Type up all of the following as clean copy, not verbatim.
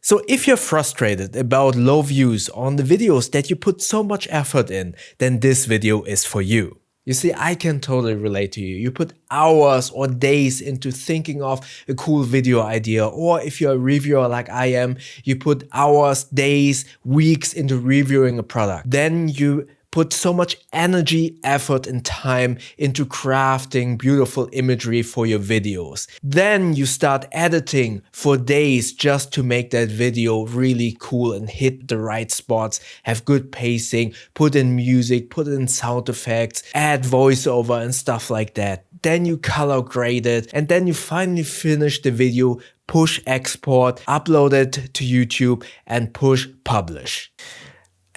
So if you're frustrated about low views on the videos that you put so much effort in, then this video is for you. You see, I can totally relate to you. You put hours or days into thinking of a cool video idea, or if you're a reviewer like I am, you put hours, days, weeks into reviewing a product. Then you put so much energy, effort, and time into crafting beautiful imagery for your videos. Then you start editing for days just to make that video really cool and hit the right spots, have good pacing, put in music, put in sound effects, add voiceover and stuff like that. Then you color grade it, and then you finally finish the video, push export, upload it to YouTube, and push publish.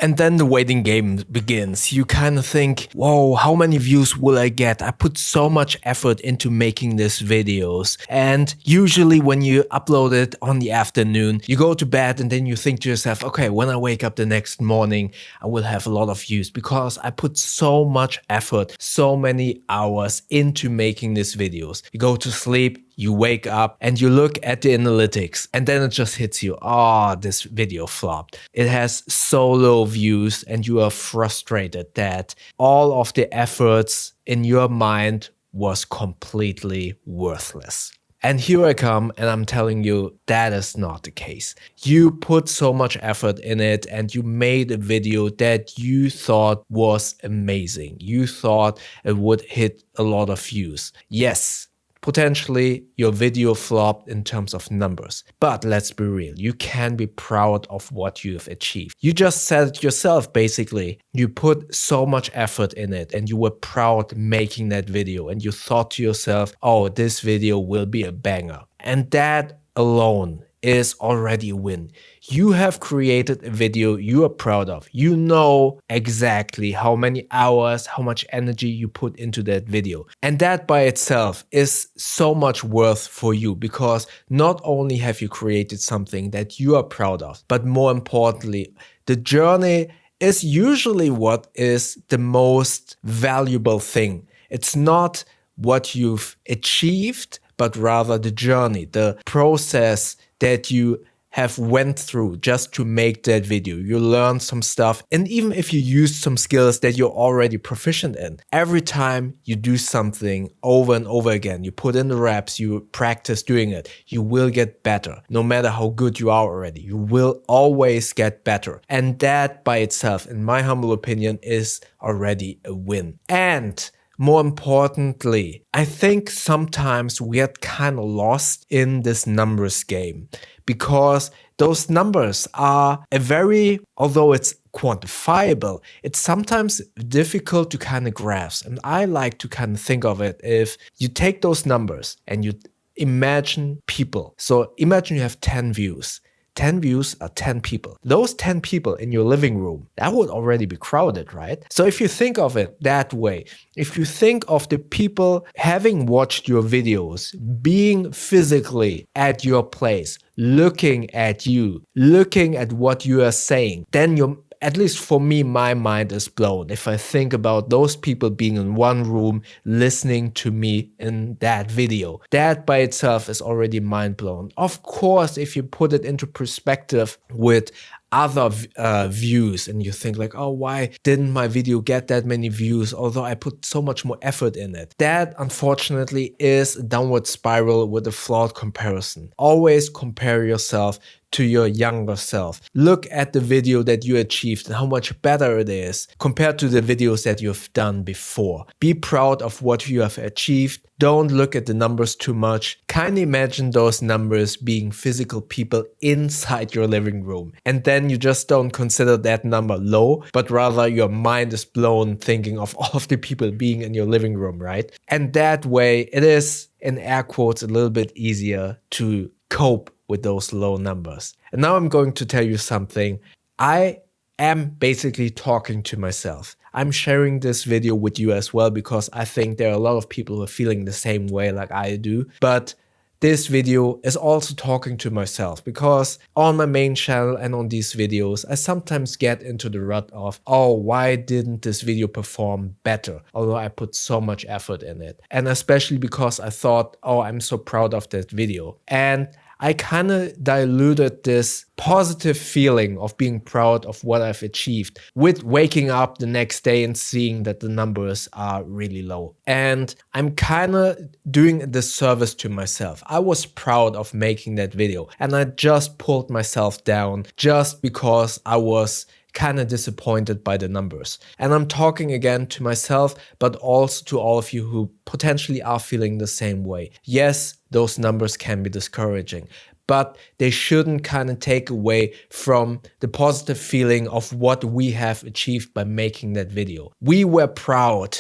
And then the waiting game begins. You kind of think, whoa, how many views will I get? I put so much effort into making these videos. And usually when you upload it on the afternoon, you go to bed and then you think to yourself, okay, when I wake up the next morning, I will have a lot of views because I put so much effort, so many hours into making these videos. You go to sleep, you wake up and you look at the analytics and then it just hits you. Oh, this video flopped. It has so low views and you are frustrated that all of the efforts in your mind was completely worthless. And here I come and I'm telling you that is not the case. You put so much effort in it and you made a video that you thought was amazing. You thought it would hit a lot of views. Yes. Potentially your video flopped in terms of numbers, but let's be real, you can be proud of what you've achieved. You just said it yourself basically. You put so much effort in it and you were proud making that video and you thought to yourself, oh, this video will be a banger. And that alone is already a win. You have created a video you are proud of. You know exactly how many hours, how much energy you put into that video. And that by itself is so much worth for you because not only have you created something that you are proud of, but more importantly, the journey is usually what is the most valuable thing. It's not what you've achieved, but rather the journey, the process that you have went through just to make that video. You learn some stuff, and even if you use some skills that you're already proficient in, every time you do something over and over again, you put in the reps, you practice doing it, you will get better. No matter how good you are already, you will always get better. And that by itself, in my humble opinion, is already a win. And more importantly, I think sometimes we get kind of lost in this numbers game because those numbers are although it's quantifiable, it's sometimes difficult to kind of grasp. And I like to kind of think of it if you take those numbers and you imagine people. So imagine you have 10 views. 10 views are 10 people. Those 10 people in your living room, that would already be crowded, right? So if you think of it that way, if you think of the people having watched your videos, being physically at your place, looking at you, looking at what you are saying, then at least for me, my mind is blown if I think about those people being in one room listening to me in that video. That by itself is already mind blown. Of course, if you put it into perspective with other views and you think like, oh, why didn't my video get that many views although I put so much more effort in it? That unfortunately is a downward spiral with a flawed comparison. Always compare yourself to your younger self. Look at the video that you achieved and how much better it is compared to the videos that you've done before. Be proud of what you have achieved. Don't look at the numbers too much. Kindly imagine those numbers being physical people inside your living room. And then you just don't consider that number low, but rather your mind is blown thinking of all of the people being in your living room, right? And that way it is, in air quotes, a little bit easier to cope with those low numbers. And now I'm going to tell you something. I am basically talking to myself. I'm sharing this video with you as well because I think there are a lot of people who are feeling the same way like I do. But this video is also talking to myself because on my main channel and on these videos, I sometimes get into the rut of, oh, why didn't this video perform better? Although I put so much effort in it. And especially because I thought, oh, I'm so proud of that video. And I kind of diluted this positive feeling of being proud of what I've achieved with waking up the next day and seeing that the numbers are really low. And I'm kind of doing a disservice to myself. I was proud of making that video and I just pulled myself down just because I was kind of disappointed by the numbers. And I'm talking again to myself, but also to all of you who potentially are feeling the same way. Yes, those numbers can be discouraging, but they shouldn't kind of take away from the positive feeling of what we have achieved by making that video. We were proud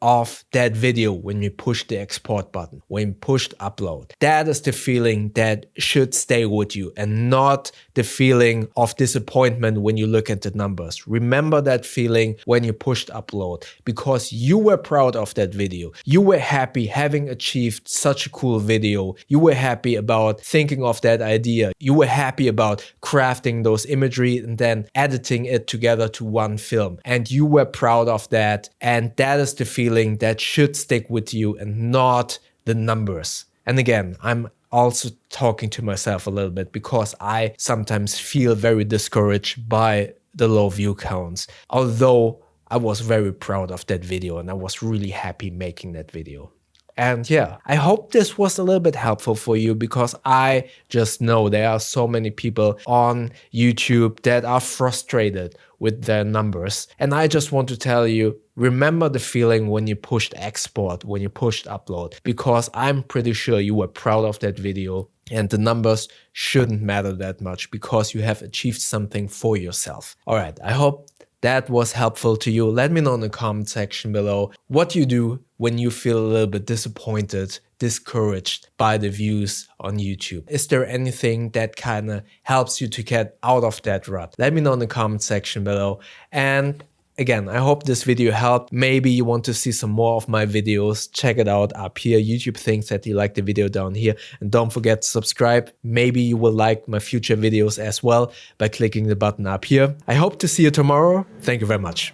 of that video when you push the export button, when you pushed upload. That is the feeling that should stay with you and not the feeling of disappointment when you look at the numbers. Remember that feeling when you pushed upload because you were proud of that video. You were happy having achieved such a cool video. You were happy about thinking of that idea. You were happy about crafting those imagery and then editing it together to one film. And you were proud of that. And that is the feeling that should stick with you and not the numbers. And again, I'm also talking to myself a little bit because I sometimes feel very discouraged by the low view counts, although I was very proud of that video and I was really happy making that video. And yeah, I hope this was a little bit helpful for you because I just know there are so many people on YouTube that are frustrated with their numbers. And I just want to tell you, remember the feeling when you pushed export, when you pushed upload, because I'm pretty sure you were proud of that video and the numbers shouldn't matter that much because you have achieved something for yourself. All right, I hope that was helpful to you. Let me know in the comment section below what you do when you feel a little bit disappointed, discouraged by the views on YouTube. Is there anything that kind of helps you to get out of that rut? Let me know in the comment section below. And again, I hope this video helped. Maybe you want to see some more of my videos. Check it out up here. YouTube thinks that you like the video down here. And don't forget to subscribe. Maybe you will like my future videos as well by clicking the button up here. I hope to see you tomorrow. Thank you very much.